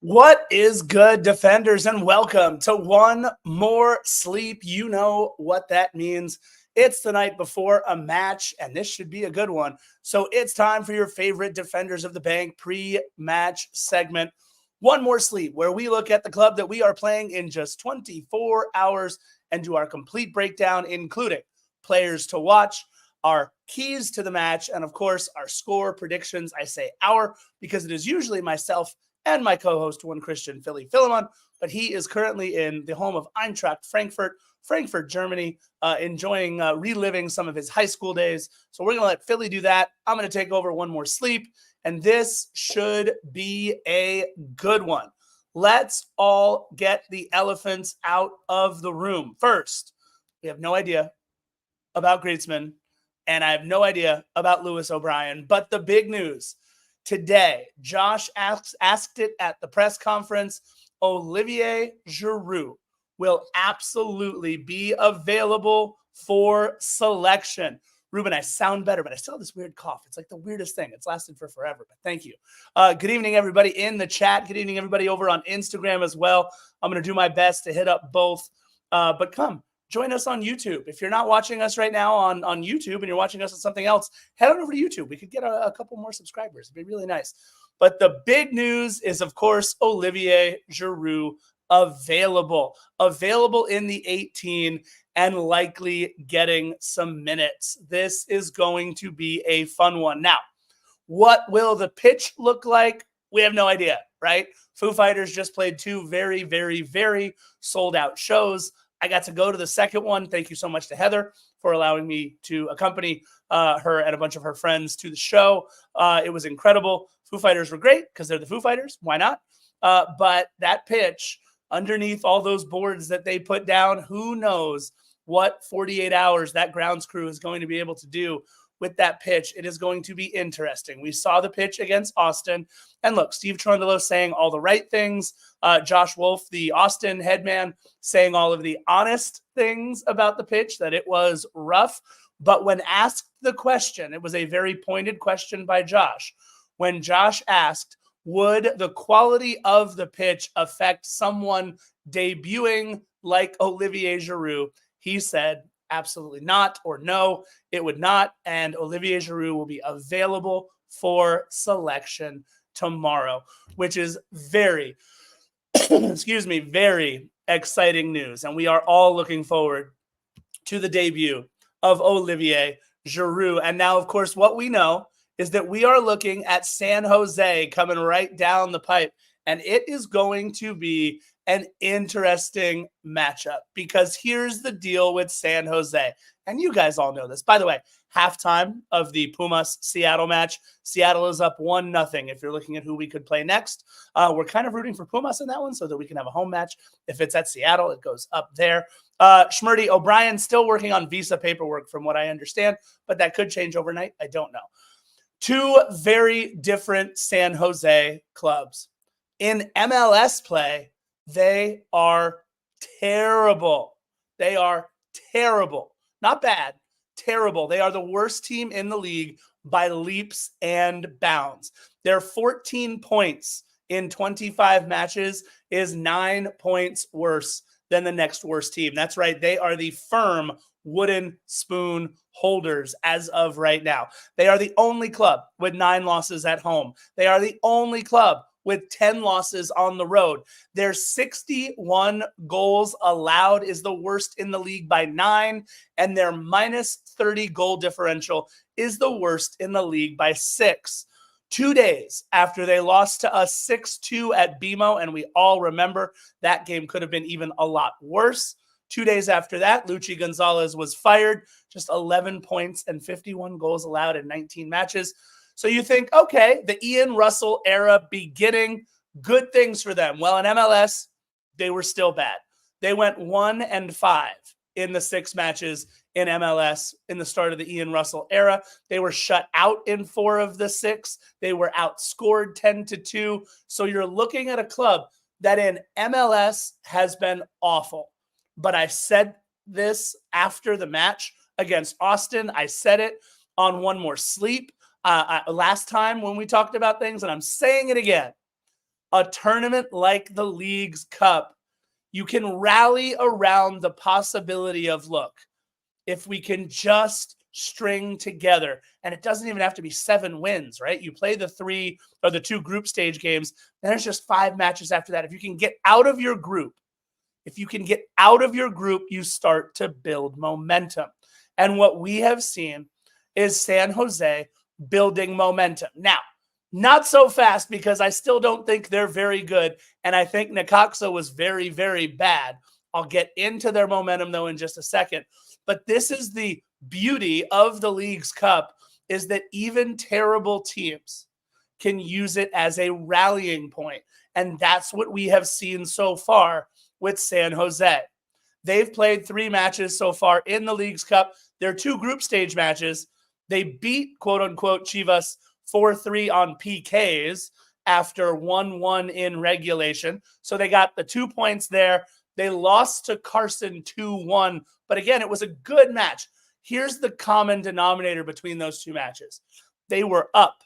What is good, defenders, and welcome to One More Sleep. You know what that means. It's the night before a match, and this should be a good one. So it's time for your favorite Defenders of the Bank pre-match segment, One More Sleep, where we look at the club that we are playing in just 24 hours and do our complete breakdown, including players to watch, our keys to the match, and of course, our score predictions. I say our because it is usually myself and my co-host, one Christian Philly Philemon, but he is currently in the home of Eintracht Frankfurt, Germany, enjoying, reliving some of his high school days. So we're going to let Philly do that. I'm going to take over One More Sleep, and this should be a good one. Let's all get the elephants out of the room. First, we have no idea about Griezmann, and I have no idea about Lewis O'Brien, but the big news today, Josh asked it at the press conference, Olivier Giroud will absolutely be available for selection. Ruben, I sound better, but I still have this weird cough. It's like the weirdest thing. It's lasted for forever, but thank you. Good evening, everybody in the chat. Good evening, everybody over on Instagram as well. I'm going to do my best to hit up both, but come. Join us on YouTube. If you're not watching us right now on YouTube and you're watching us on something else, head on over to YouTube. We could get a couple more subscribers. It'd be really nice. But the big news is, of course, Olivier Giroud available in the 18 and likely getting some minutes. This is going to be a fun one. Now, what will the pitch look like? We have no idea, right? Foo Fighters just played two very, very, very sold out shows. I got to go to the second one. Thank you so much to Heather for allowing me to accompany her and a bunch of her friends to the show. It was incredible. Foo Fighters were great because they're the Foo Fighters. Why not? But that pitch underneath all those boards that they put down, who knows what 48 hours that grounds crew is going to be able to do with that pitch. It is going to be interesting. We saw the pitch against Austin. And look, Steve Trundolo saying all the right things. Josh Wolf, the Austin headman, saying all of the honest things about the pitch, that it was rough. But when asked the question, it was a very pointed question by Josh. When Josh asked, would the quality of the pitch affect someone debuting like Olivier Giroud, he said, absolutely not, or no, it would not. And Olivier Giroud will be available for selection tomorrow, which is very, very exciting news. And we are all looking forward to the debut of Olivier Giroud. And now, of course, what we know is that we are looking at San Jose coming right down the pipe. And it is going to be an interesting matchup because here's the deal with San Jose. And you guys all know this. By the way, halftime of the Pumas Seattle match, Seattle is up 1-0. If you're looking at who we could play next, we're kind of rooting for Pumas in that one so that we can have a home match. If it's at Seattle, it goes up there. Schmurdy O'Brien still working on visa paperwork from what I understand, but that could change overnight. I don't know. Two very different San Jose clubs. In MLS play, they are terrible. They are terrible. Not bad, terrible. They are the worst team in the league by leaps and bounds. Their 14 points in 25 matches is 9 points worse than the next worst team. That's right. They are the firm wooden spoon holders as of right now. They are the only club with 9 losses at home. They are the only club with 10 losses on the road. Their 61 goals allowed is the worst in the league by 9, and their minus 30 goal differential is the worst in the league by 6. 2 days after they lost to us 6-2 at BMO, and we all remember that game could have been even a lot worse. 2 days after that, Luchi Gonzalez was fired, just 11 points and 51 goals allowed in 19 matches. So you think, okay, the Ian Russell era beginning, good things for them. Well, in MLS, they were still bad. They went 1-5 in the 6 matches in MLS in the start of the Ian Russell era. They were shut out in 4 of the 6. They were outscored 10-2. So you're looking at a club that in MLS has been awful. But I said this after the match against Austin. I said it on One More Sleep last time when we talked about things, and I'm saying it again. a tournament like the Leagues Cup, you can rally around the possibility of, look, if we can just string together, and it doesn't even have to be 7 wins, right? You play the 3 or the 2 group stage games, then there's just 5 matches after that. If you can get out of your group, you start to build momentum. And what we have seen is San Jose building momentum. Now, not so fast, because I still don't think they're very good. And I think Necaxa was very, very bad. I'll get into their momentum, though, in just a second. But this is the beauty of the Leagues Cup, is that even terrible teams can use it as a rallying point. And that's what we have seen so far with San Jose. They've played 3 matches so far in the Leagues Cup. They're 2 group stage matches. They beat, quote-unquote, Chivas 4-3 on PKs after 1-1 in regulation. So they got the 2 points there. They lost to Carson 2-1. But again, it was a good match. Here's the common denominator between those 2 matches. They were up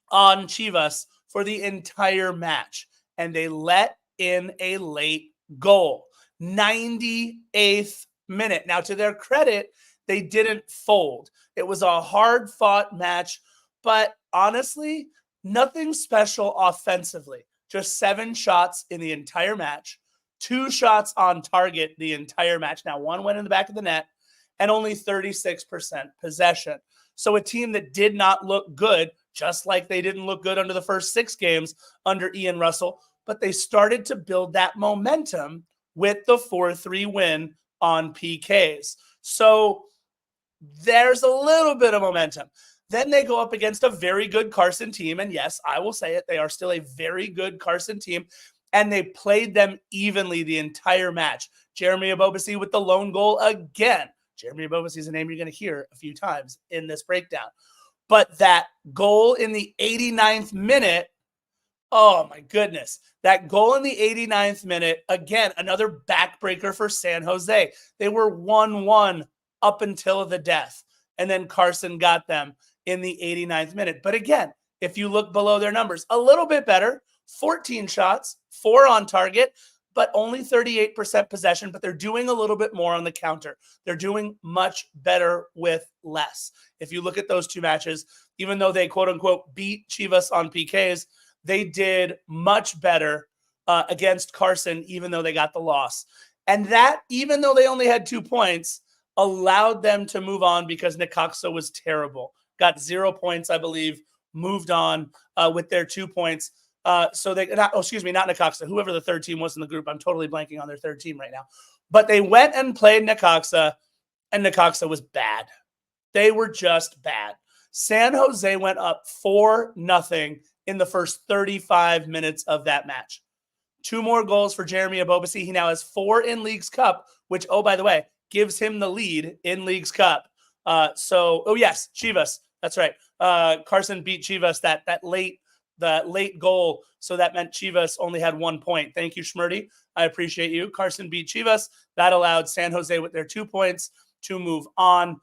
on Chivas for the entire match, and they let in a late goal. 98th minute. Now, to their credit, they didn't fold. It was a hard-fought match, but honestly, nothing special offensively. Just 7 shots in the entire match, 2 shots on target the entire match. Now, 1 went in the back of the net, and only 36% possession. So a team that did not look good, just like they didn't look good under the first 6 games under Ian Russell, but they started to build that momentum with the 4-3 win on PKs. So there's a little bit of momentum. Then they go up against a very good Carson team. And yes, I will say it, they are still a very good Carson team. And they played them evenly the entire match. Jeremy Ebobisse with the lone goal again. Jeremy Ebobisse is a name you're going to hear a few times in this breakdown. But that goal in the 89th minute, oh my goodness. That goal in the 89th minute, again, another backbreaker for San Jose. They were 1-1 up until the death. And then Carson got them in the 89th minute. But again, if you look below their numbers, a little bit better. 14 shots, 4 on target, but only 38% possession. But they're doing a little bit more on the counter. They're doing much better with less. If you look at those 2 matches, even though they quote unquote beat Chivas on PKs, they did much better against Carson, even though they got the loss. And that, even though they only had 2 points, allowed them to move on, because Necaxa was terrible. Got 0 points, I believe, moved on with their 2 points. So they, not Necaxa, whoever the third team was in the group. I'm totally blanking on their third team right now. But they went and played Necaxa, and Necaxa was bad. They were just bad. San Jose went up 4-0 in the first 35 minutes of that match. 2 more goals for Jeremy Ebobisse. He now has 4 in Leagues Cup, which, oh, by the way, gives him the lead in Leagues Cup. Yes, Chivas. That's right. Carson beat Chivas that late goal. So that meant Chivas only had 1 point. Thank you, Schmurdy. I appreciate you. Carson beat Chivas. That allowed San Jose with their 2 points to move on.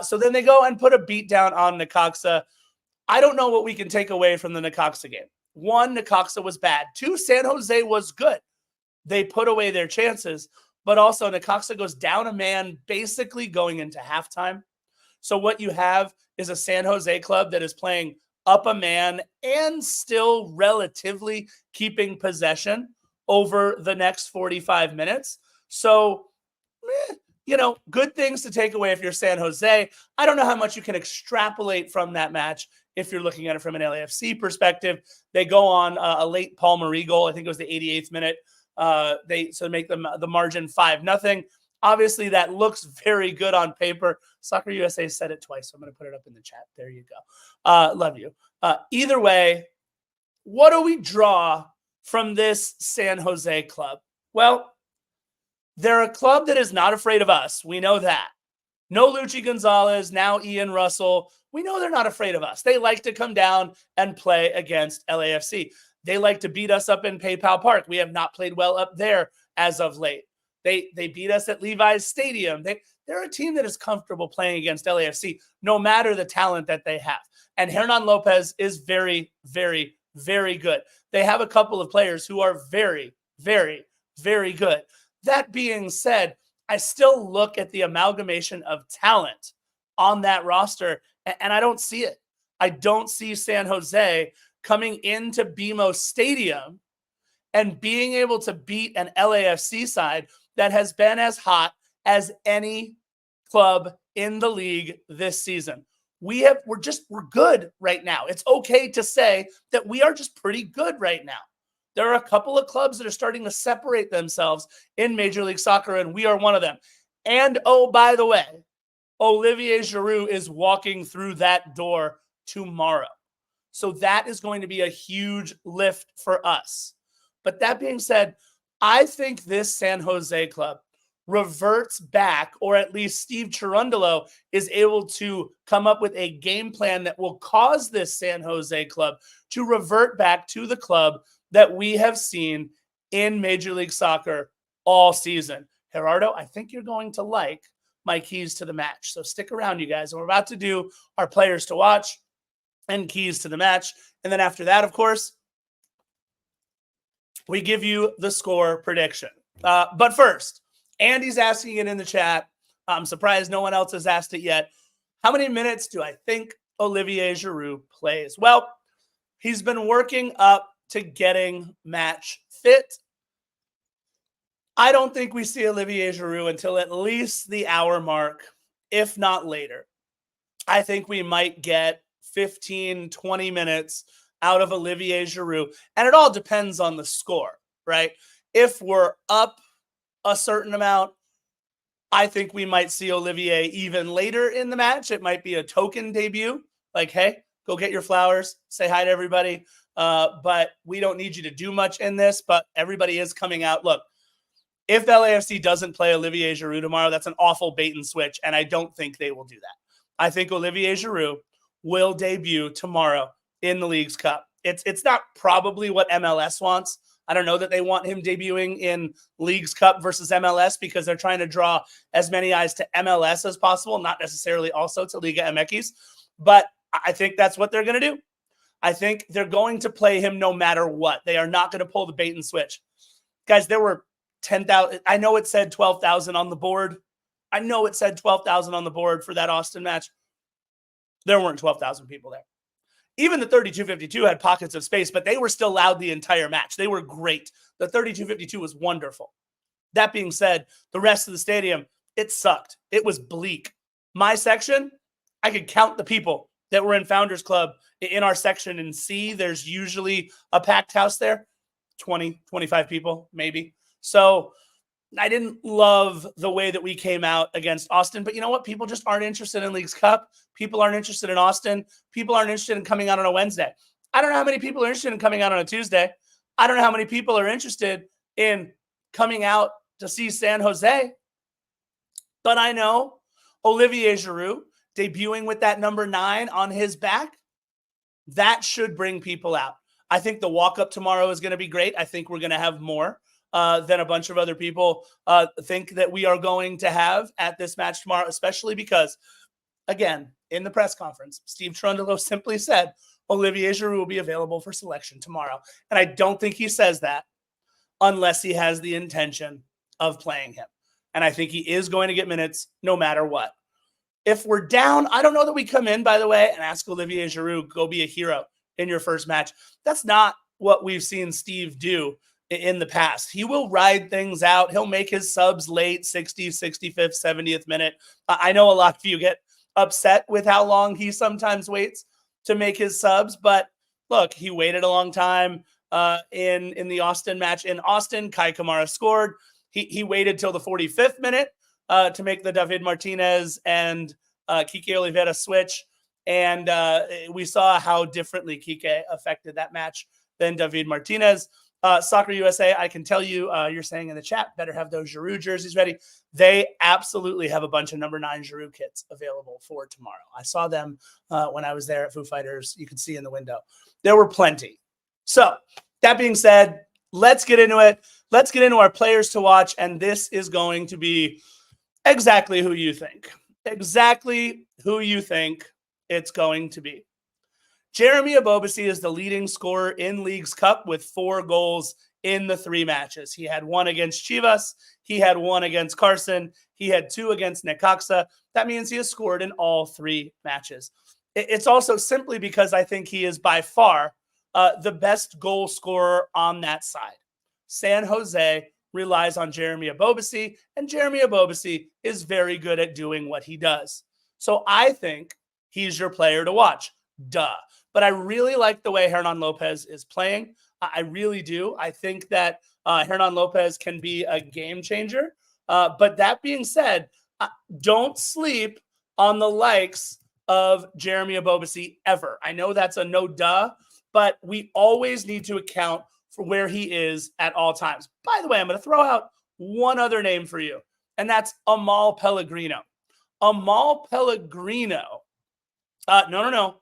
So then they go and put a beat down on Necaxa. I don't know what we can take away from the Necaxa game. 1, Necaxa was bad. 2, San Jose was good. They put away their chances, but also Necaxa goes down a man basically going into halftime. So what you have is a San Jose club that is playing up a man and still relatively keeping possession over the next 45 minutes. So, good things to take away if you're San Jose. I don't know how much you can extrapolate from that match if you're looking at it from an LAFC perspective. They go on a late Paul Marie goal. I think it was the 88th minute. They make them the margin 5-0. Obviously, that looks very good on paper. Soccer USA said it twice, so I'm going to put it up in the chat. There you go. Love you. Either way, what do we draw from this San Jose club? Well, they're a club that is not afraid of us. We know that. No Luchi Gonzalez, now Ian Russell. We know they're not afraid of us. They like to come down and play against LAFC. They like to beat us up in PayPal Park. We have not played well up there as of late. They beat us at Levi's Stadium. They're a team that is comfortable playing against LAFC, no matter the talent that they have. And Hernan Lopez is very, very very good. They have a couple of players who are very, very, very good. That being said, I still look at the amalgamation of talent on that roster, and I don't see it. I don't see San Jose coming into BMO Stadium and being able to beat an LAFC side that has been as hot as any club in the league this season. We're good right now. It's okay to say that we are just pretty good right now. There are a couple of clubs that are starting to separate themselves in Major League Soccer, and we are one of them. And oh, by the way, Olivier Giroud is walking through that door tomorrow. So that is going to be a huge lift for us. But that being said, I think this San Jose club reverts back, or at least Steve Cherundolo is able to come up with a game plan that will cause this San Jose club to revert back to the club that we have seen in Major League Soccer all season. Gerardo, I think you're going to like my keys to the match. So stick around, you guys. And we're about to do our players to watch and keys to the match. And then after that, of course, we give you the score prediction. But first, Andy's asking it in the chat. I'm surprised no one else has asked it yet. How many minutes do I think Olivier Giroud plays? Well, he's been working up to getting match fit. I don't think we see Olivier Giroud until at least the hour mark, if not later. I think we might get 15, 20 minutes out of Olivier Giroud. And it all depends on the score, right? If we're up a certain amount, I think we might see Olivier even later in the match. It might be a token debut. Like, hey, go get your flowers. Say hi to everybody. But we don't need you to do much in this. But everybody is coming out. Look, if LAFC doesn't play Olivier Giroud tomorrow, that's an awful bait and switch. And I don't think they will do that. I think Olivier Giroud will debut tomorrow in the Leagues Cup. It's not probably what MLS wants. I don't know that they want him debuting in Leagues Cup versus MLS because they're trying to draw as many eyes to MLS as possible, not necessarily also to Liga MX. But I think that's what they're going to do. I think they're going to play him no matter what. They are not going to pull the bait and switch. Guys, there were 10,000. I know it said 12,000 on the board. I know it said 12,000 on the board for that Austin match. There weren't 12,000 people there. Even the 3252 had pockets of space, but they were still loud the entire match. They were great. The 3252 was wonderful. That being said, the rest of the stadium, it sucked. It was bleak. My section, I could count the people that were in Founders Club in our section and see there's usually a packed house there. 20, 25 people, maybe. So I didn't love the way that we came out against Austin, but you know what? People just aren't interested in Leagues Cup. People aren't interested in Austin. People aren't interested in coming out on a Wednesday. I don't know how many people are interested in coming out on a Tuesday. I don't know how many people are interested in coming out to see San Jose. But I know Olivier Giroud debuting with that number 9 on his back, that should bring people out. I think the walk-up tomorrow is going to be great. I think we're going to have more than a bunch of other people think that we are going to have at this match tomorrow, especially because, again, in the press conference, Steve Cherundolo simply said Olivier Giroud will be available for selection tomorrow. And I don't think he says that unless he has the intention of playing him. And I think he is going to get minutes no matter what. If we're down, I don't know that we come in, by the way, and ask Olivier Giroud, go be a hero in your first match. That's not what we've seen Steve do in the past. He will ride things out. He'll make his subs late, 60th, 65th, 70th minute. I know a lot of you get upset with how long he sometimes waits to make his subs, but look, he waited a long time in the Austin match. In Austin, Kai Kamara scored. He waited till the 45th minute to make the David Martinez and Kike Oliveira switch. And we saw how differently Kike affected that match than David Martinez. Soccer USA, I can tell you, you're saying in the chat, better have those Giroud jerseys ready. They absolutely have a bunch of number 9 Giroud kits available for tomorrow. I saw them when I was there at Foo Fighters. You could see in the window. There were plenty. So that being said, let's get into it. Let's get into our players to watch. And this is going to be exactly who you think. Exactly who you think it's going to be. Jeremy Ebobisse is the leading scorer in Leagues Cup with 4 goals in the 3 matches. He had 1 against Chivas. He had 1 against Carson. He had 2 against Necaxa. That means he has scored in all 3 matches. It's also simply because I think he is by far the best goal scorer on that side. San Jose relies on Jeremy Ebobisse, and Jeremy Ebobisse is very good at doing what he does. So I think he's your player to watch. Duh. But I really like the way Hernan Lopez is playing. I really do. I think that Hernan Lopez can be a game changer. But that being said, don't sleep on the likes of Jeremy Ebobisse ever. I know that's a no duh, but we always need to account for where he is at all times. By the way, I'm going to throw out one other name for you, and that's Amal Pellegrino. Amal Pellegrino. No.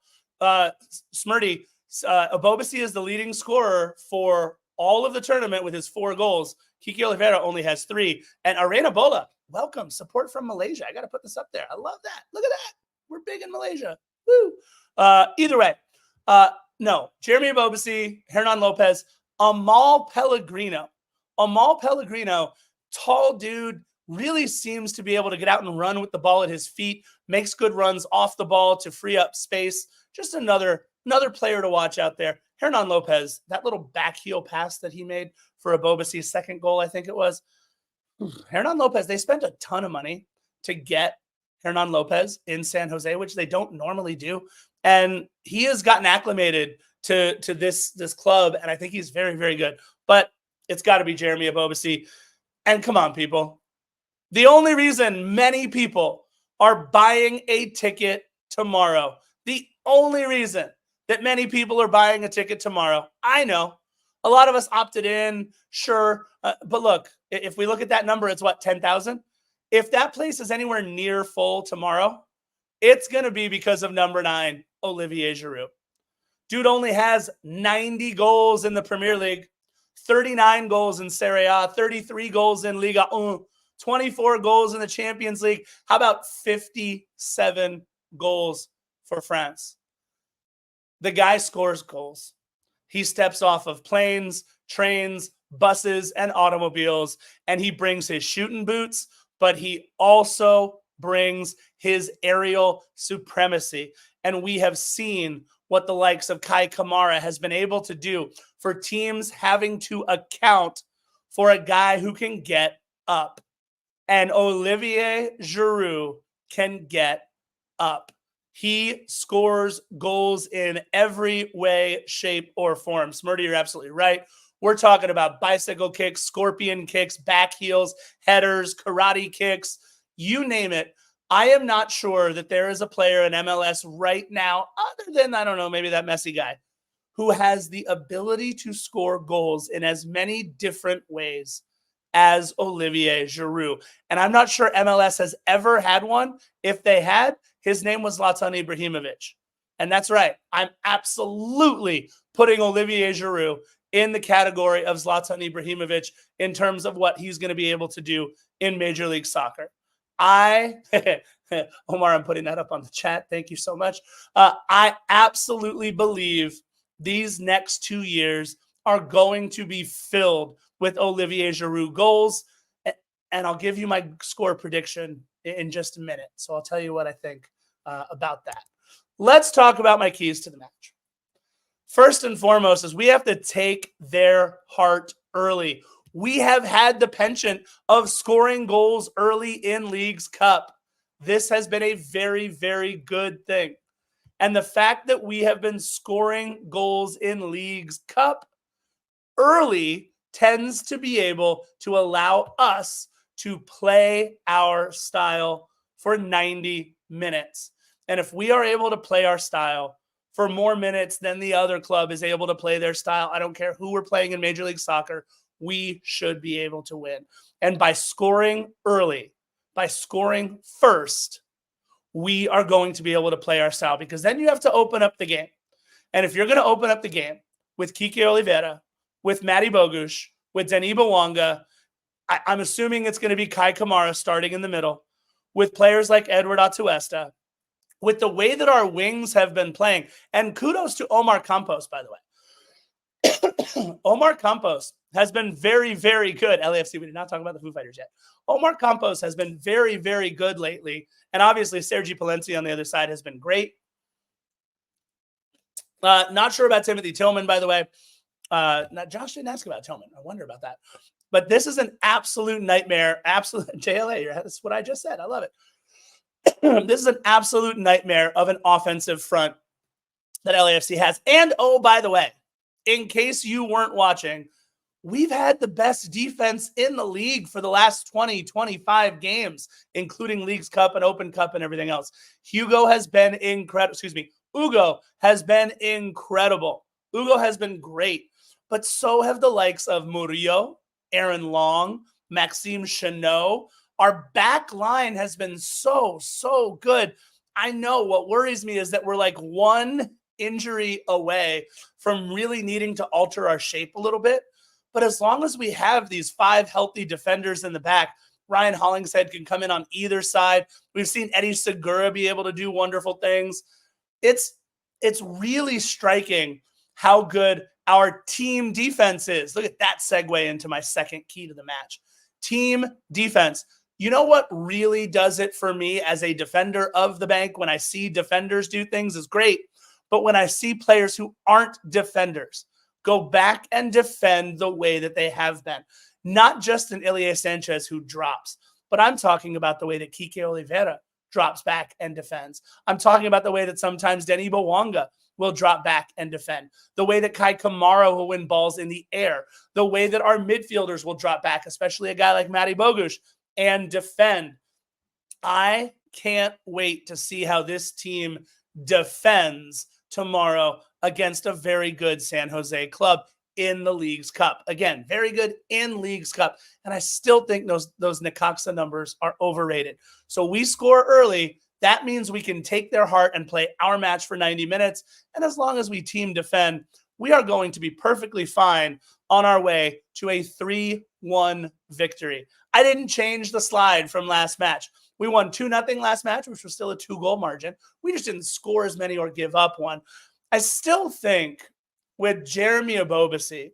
Smirty, Ebobisse is the leading scorer for all of the tournament with his 4 goals. Kiki Oliveira only has 3. And Arena Bola, welcome. Support from Malaysia. I got to put this up there. I love that. Look at that. We're big in Malaysia. Woo. Either way, no. Jeremy Ebobisse, Hernan Lopez, Amal Pellegrino. Amal Pellegrino, tall dude, really seems to be able to get out and run with the ball at his feet, makes good runs off the ball to free up space. Just another player to watch out there. Hernan Lopez, that little back heel pass that he made for Ebobisse's 2nd goal, I think it was. Hernan Lopez, they spent a ton of money to get Hernan Lopez in San Jose, which they don't normally do. And he has gotten acclimated to this club, and I think he's very, very good. But it's got to be Jeremy Ebobisse. And come on, people. The only reason many people are buying a ticket tomorrow, the only reason that many people are buying a ticket tomorrow, I know a lot of us opted in, sure. But look, if we look at that number, it's what, 10,000? If that place is anywhere near full tomorrow, it's going to be because of number 9, Olivier Giroud. Dude only has 90 goals in the Premier League, 39 goals in Serie A, 33 goals in Liga 1, 24 goals in the Champions League. How about 57 goals for France? The guy scores goals. He steps off of planes, trains, buses, and automobiles, and he brings his shooting boots, but he also brings his aerial supremacy. And we have seen what the likes of Kai Kamara has been able to do for teams having to account for a guy who can get up. And Olivier Giroud can get up. He scores goals in every way, shape, or form. Smirty, you're absolutely right. We're talking about bicycle kicks, scorpion kicks, back heels, headers, karate kicks, you name it. I am not sure that there is a player in MLS right now, other than, I don't know, maybe that Messi guy, who has the ability to score goals in as many different ways as Olivier Giroud. And I'm not sure MLS has ever had one. If they had, his name was Zlatan Ibrahimovic. And that's right. I'm absolutely putting Olivier Giroud in the category of Zlatan Ibrahimovic in terms of what he's going to be able to do in Major League Soccer. Omar, I'm putting that up on the chat. Thank you so much. I absolutely believe these next 2 years are going to be filled with Olivier Giroud goals. And I'll give you my score prediction in just a minute. So I'll tell you what I think about that. Let's talk about my keys to the match. First and foremost is we have to take their heart early. We have had the penchant of scoring goals early in Leagues Cup. This has been a very, very good thing. And the fact that we have been scoring goals in Leagues Cup early tends to be able to allow us to play our style for 90 minutes. And if we are able to play our style for more minutes than the other club is able to play their style, I don't care who we're playing in Major League Soccer, we should be able to win. And by scoring early, by scoring first, we are going to be able to play our style, because then you have to open up the game. And if you're going to open up the game with Kiki Oliveira, with Matty Bogusz, with Denis Bouanga, I'm assuming it's going to be Kai Kamara starting in the middle, with players like Edward Atuesta, with the way that our wings have been playing. And kudos to Omar Campos, by the way. Omar Campos has been very, very good. LAFC, we did not talk about the Foo Fighters yet. Omar Campos has been very, very good lately. And obviously, Sergi Palencia on the other side has been great. Not sure about Timothy Tillman, by the way. Josh didn't ask about Tillman. I wonder about that. But this is an absolute nightmare. Absolute JLA. That's what I just said. I love it. This is an absolute nightmare of an offensive front that LAFC has. And, oh, by the way, in case you weren't watching, we've had the best defense in the league for the last 20, 25 games, including Leagues Cup and Open Cup and everything else. Ugo has been incredible. Ugo has been great. But so have the likes of Murillo, Aaron Long, Maxime Chanot. Our back line has been so good. I know what worries me is that we're like one injury away from really needing to alter our shape a little bit. But as long as we have these 5 healthy defenders in the back, Ryan Hollingshead can come in on either side. We've seen Eddie Segura be able to do wonderful things. It's really striking how good our team defense is. Look at that segue into my second key to the match. Team defense. You know what really does it for me as a defender of the bank when I see defenders do things is great. But when I see players who aren't defenders go back and defend the way that they have been, not just an Ilie Sanchez who drops, but I'm talking about the way that Kike Oliveira drops back and defends. I'm talking about the way that sometimes Denny Bowanga will drop back and defend. The way that Kai Kamara will win balls in the air. The way that our midfielders will drop back, especially a guy like Matty Bogusz, and defend. I can't wait to see how this team defends tomorrow against a very good San Jose club in the Leagues Cup. Again, very good in Leagues Cup. And I still think those Necaxa numbers are overrated. So we score early. That means we can take their heart and play our match for 90 minutes. And as long as we team defend, we are going to be perfectly fine on our way to a 3-1 victory. I didn't change the slide from last match. We won 2-0 last match, which was still a 2-goal margin. We just didn't score as many or give up one. I still think with Jeremy Abobasi,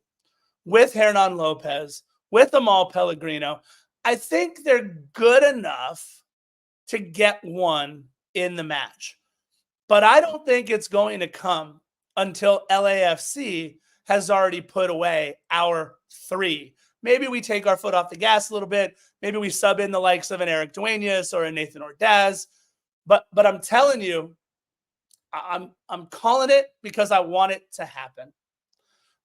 with Hernan Lopez, with Amal Pellegrino, I think they're good enough to get one in the match. But I don't think it's going to come until LAFC has already put away our 3. Maybe we take our foot off the gas a little bit. Maybe we sub in the likes of an Eric Duenas or a Nathan Ordaz. But I'm telling you, I'm calling it because I want it to happen.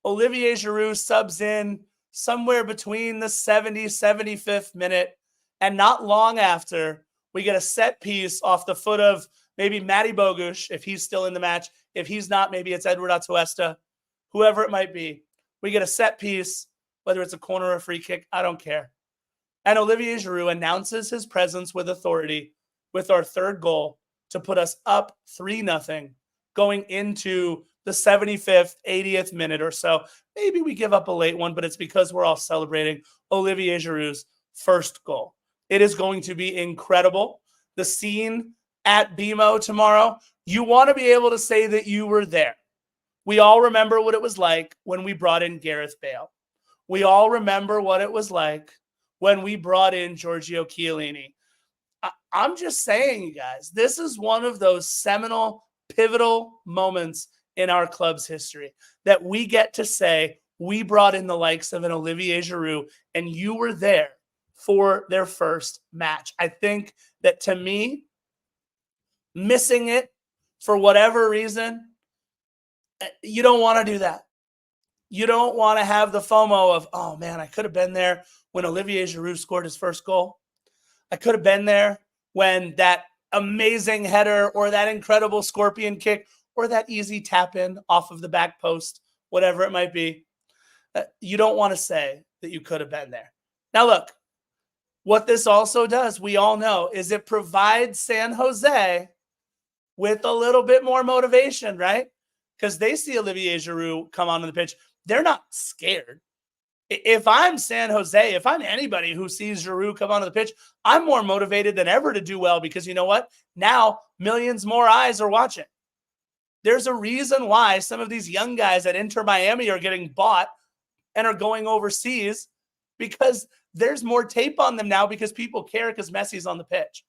Olivier Giroud subs in somewhere between the 75th minute, and not long after, we get a set piece off the foot of maybe Matty Bogusz, if he's still in the match. If he's not, maybe it's Edward Atuesta, whoever it might be. We get a set piece, whether it's a corner or a free kick, I don't care. And Olivier Giroud announces his presence with authority with our 3rd goal to put us up 3-0 going into the 75th, 80th minute or so. Maybe we give up a late one, but it's because we're all celebrating Olivier Giroud's 1st goal. It is going to be incredible. The scene at BMO tomorrow, you want to be able to say that you were there. We all remember what it was like when we brought in Gareth Bale. We all remember what it was like when we brought in Giorgio Chiellini. I'm just saying, you guys, this is one of those seminal, pivotal moments in our club's history that we get to say we brought in the likes of an Olivier Giroud and you were there for their first match. I think that, to me, missing it for whatever reason, you don't want to do that. You don't want to have the FOMO of, oh man, I could have been there when Olivier Giroud scored his first goal. I could have been there when that amazing header or that incredible scorpion kick or that easy tap in off of the back post, whatever it might be. You don't want to say that you could have been there. Now look, what this also does, we all know, is it provides San Jose with a little bit more motivation, right? Because they see Olivier Giroud come onto the pitch. They're not scared. If I'm San Jose, if I'm anybody who sees Giroud come onto the pitch, I'm more motivated than ever to do well because you know what? Now millions more eyes are watching. There's a reason why some of these young guys at Inter Miami are getting bought and are going overseas because there's more tape on them now because people care because Messi's on the pitch.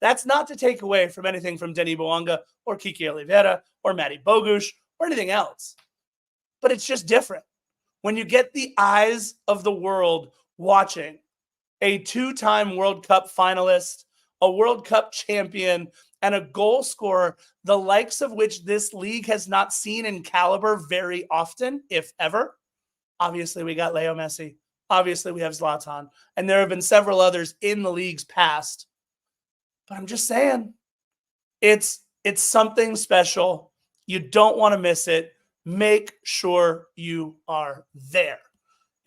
That's not to take away from anything from Denis Bouanga or Kiki Oliveira or Matty Bogusz or anything else. But it's just different. When you get the eyes of the world watching a two-time World Cup finalist, a World Cup champion, and a goal scorer, the likes of which this league has not seen in caliber very often, if ever. Obviously, we got Leo Messi. Obviously, we have Zlatan. And there have been several others in the league's past. But I'm just saying, it's something special. You don't want to miss it. Make sure you are there.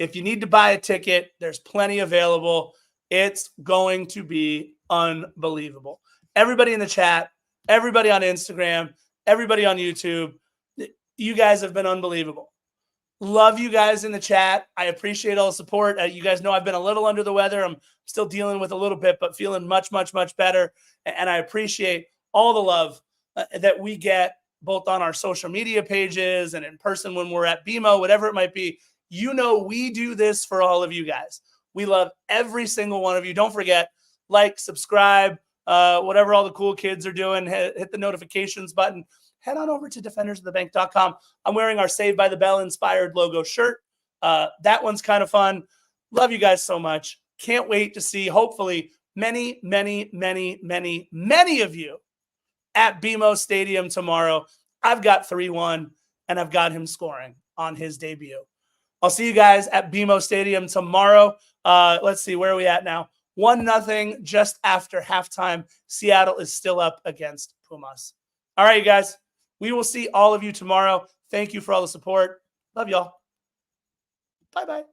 If you need to buy a ticket, there's plenty available. It's going to be unbelievable. Everybody in the chat, everybody on Instagram, everybody on YouTube, you guys have been unbelievable. Love you guys in the chat. I appreciate all the support. You guys know I've been a little under the weather. I'm still dealing with a little bit, but feeling much, much, much better. And I appreciate all the love that we get both on our social media pages and in person when we're at BMO, whatever it might be. You know, we do this for all of you guys. We love every single one of you. Don't forget, like, subscribe, whatever all the cool kids are doing, hit the notifications button. Head on over to defendersofthebank.com. I'm wearing our Saved by the Bell inspired logo shirt. That one's kind of fun. Love you guys so much. Can't wait to see, hopefully, many, many, many, many, many of you at BMO Stadium tomorrow. I've got 3-1, and I've got him scoring on his debut. I'll see you guys at BMO Stadium tomorrow. Let's see, where are we at now? 1-0 just after halftime. Seattle is still up against Pumas. All right, you guys. We will see all of you tomorrow. Thank you for all the support. Love y'all. Bye-bye.